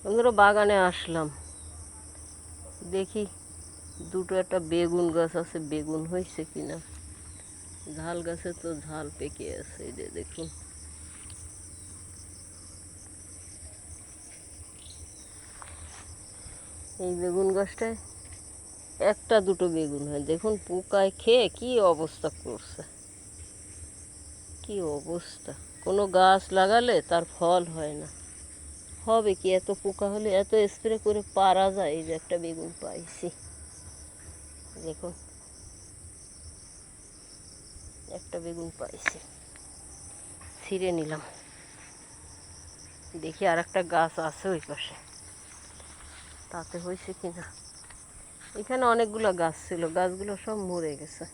বন্ধুরা, বাগানে আসলাম, দেখি দুটো একটা বেগুন গাছ আছে, বেগুন হয়েছে কিনা। ঝাল গাছে তো ঝাল পেকে আছে, এই যে দেখুন। এই বেগুন গাছটায় একটা দুটো বেগুন হয়, দেখুন পোকায় খেয়ে কি অবস্থা করছে, কি অবস্থা। কোনো গাছ লাগালে তার ফল হয় না, হবে কি? এত পোকা হলে এত স্প্রে করে পারা যায়? এই যে একটা বেগুন পাইছি, দেখুন একটা বেগুন পাইছি, ছিঁড়ে নিলাম। দেখি আর একটা গাছ আছে ওই পাশে, তাতে হয়েছে কিনা। এখানে অনেকগুলো গাছ ছিল, গাছগুলো সব মরে গেছে।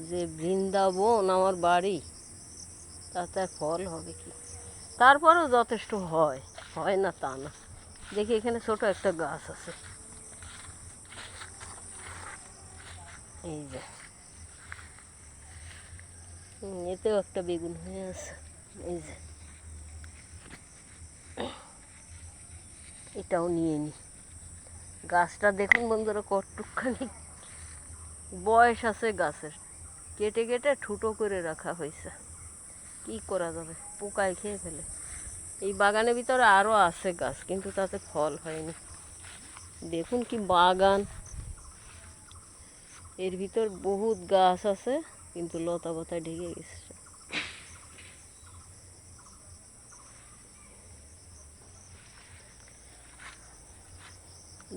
যে বৃন্দাবন আমার বাড়ি, তাতে আর ফল হবে কি? তারপরেও যথেষ্ট হয়, হয় না তা না। দেখি এখানে ছোট একটা গাছ আছে, এই যে এতেও একটা বেগুন হয়ে আছে, এই যে এটাও নিয়ে নি। গাছটা দেখুন বন্ধুরা কতটুকখানি বয়স আছে গাছের, কেটে কেটে ঠুটো করে রাখা হয়েছে। কি করা যাবে, পোকায় খেয়ে ফেলে। এই বাগানের ভিতরে আরও আছে গাছ, কিন্তু তাতে ফল হয়নি। দেখুন কি বাগান, এর ভিতর বহুত গাছ আছে, কিন্তু লতা পাতায় ঢেকে গেছে।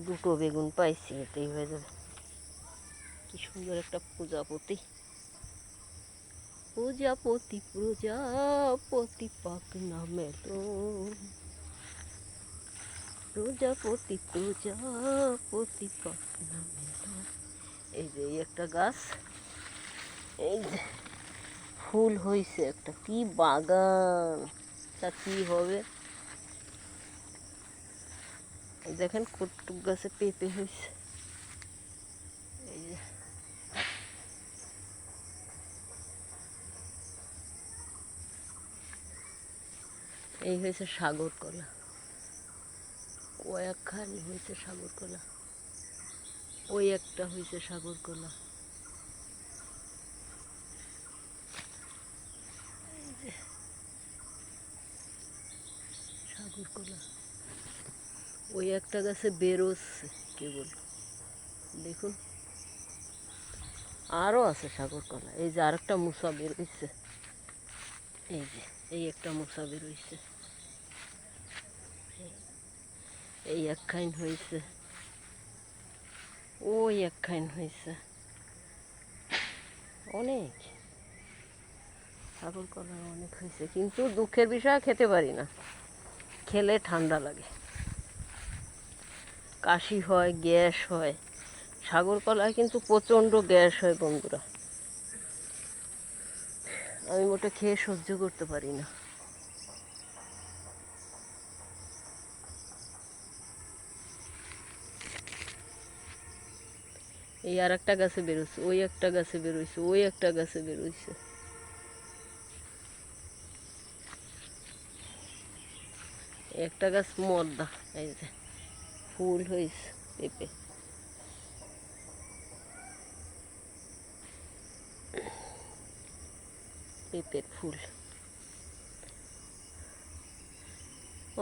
দুটো বেগুন পাইছি, এতেই হয়ে যাবে। কি সুন্দর একটা প্রজাপতি, প্রজাপতি প্রজাপতি পাখনা মেলো, প্রজাপতি প্রজাপতি পাখনা মেলো। এই যে এই একটা গাছ, এই যে ফুল হয়েছে একটা, কি বাগান, তা কি হবে। দেখেন কটুক গাছে পেঁপে হয়েছে, এই যে এই হয়েছে সাগর কলা, কয়েকখানি হয়েছে সাগর কলা, ওই একটা হয়েছে সাগর কলা, সাগর কলা। ওই একটা গাছে বেরোচ্ছে কেবল, দেখুন আরও আছে সাগর কলা। এই যে আরেকটা মুসা বেরোইছে, এই যে এই একটা মুসা বেরোইছে, এই একখান হয়েছে, ওই একখান হয়েছে, অনেক সাগর কলা অনেক হয়েছে। কিন্তু দুঃখের বিষয় খেতে পারি না, খেলে ঠান্ডা লাগে, কাশি হয়, গ্যাস হয়। সাগর কলায় কিন্তু প্রচণ্ড গ্যাস হয় বন্ধুরা, আমি ওটা খেয়ে সহ্য করতে পারি না। এই আর একটা গাছে বেরোচ্ছে, ওই একটা গাছে বেরোইছে, ওই একটা গাছে বেরোইছে। একটা গাছ মর্দা, এই যে ফুল হয়েছে পেঁপে, পেঁপের ফুল।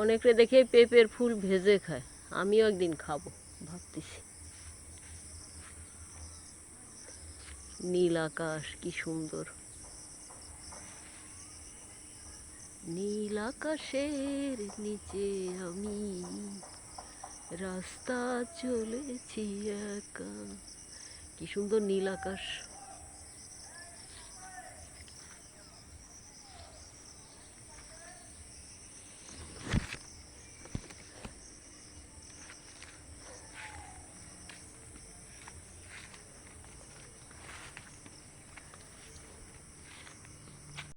অনেকে দেখে পেঁপের ফুল ভেজে খায়, আমিও একদিন খাবো ভাবতেছি। নীল আকাশ কি সুন্দর, নীল আকাশের নিচে আমি রাস্তা চলেছি একা। কি সুন্দর নীল আকাশ।